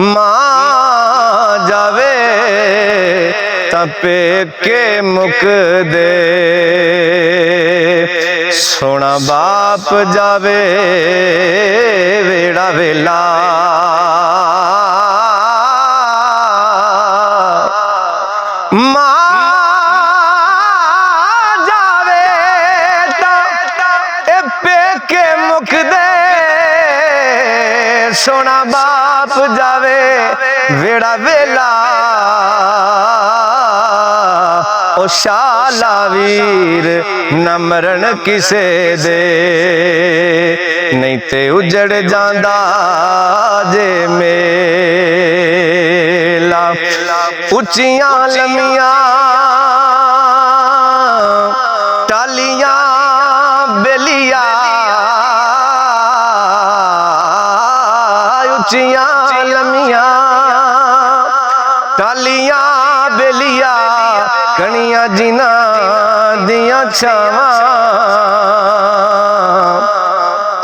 मां जावे तां पेके मुक दे, सोना बाप जावे वेड़ा वेला। सोना बाप जावे वेड़ा वेला, ओ शाला वीर न मरण किसे दे, नहीं ते उजड़ जांदा जे मेला। उच्चियां लम्मियां टालियां बेलिया, उच्चियां लम्मियां टालियां बेलिया, कणियां जिना दियां छावां।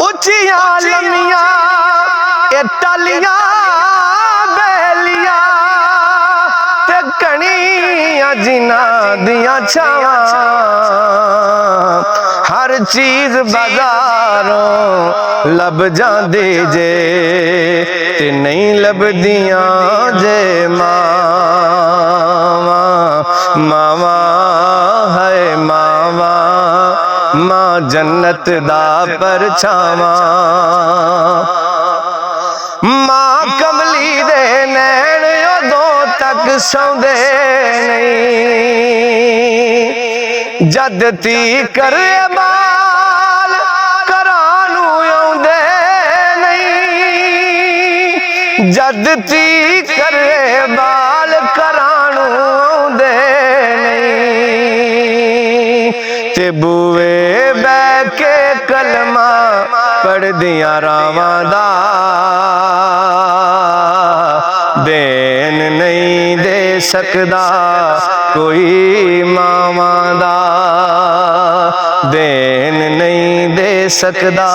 उच्चियां लम्मियां ए टालियां बेलिया, ते कणियां जिना दियां छावां। हर चीज बाजारों लब जांदी जे, ते नहीं लभदियां जे मावा। मावा है मावा, मां जन्नत दा परछावा। मां कमली दे नैन उदों तक सौंदे नहीं, जद ती करे बाल घरां नूं आउंदे नहीं। जद ती करे बाल घरां नूं आउंदे नहीं, ते बूए बह के कलमा पढ़दियां रावां दा, देन नहीं दे सकदा कोई मावां दा, देन नहीं दे सकदा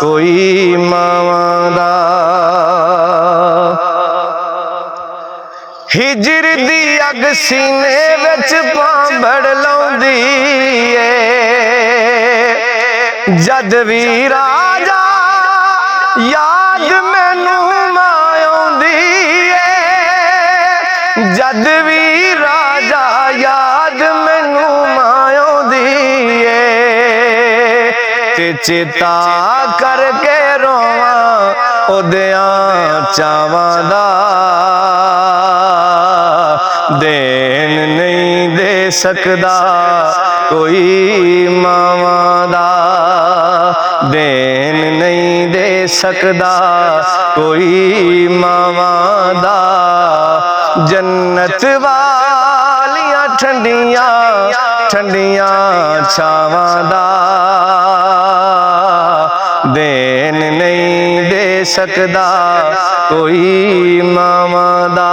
कोई मावां दा। हिजर दी अग सीने विच भांबड़ लाउंदी ए, जद भी राजा याद मैनू मां आउंदी ए। जद भी राजा याद मैनू मां आउंदी ए, ते चेता करके रोवां ओदियां चावां दा, देन नहीं दे सकदा कोई मावां दा, देन नहीं दे सकदा कोई मावां दा। जन्नत वालियां ठंडियां ठंडियां छावां दा, देन नहीं दे सकदा कोई मावां दा।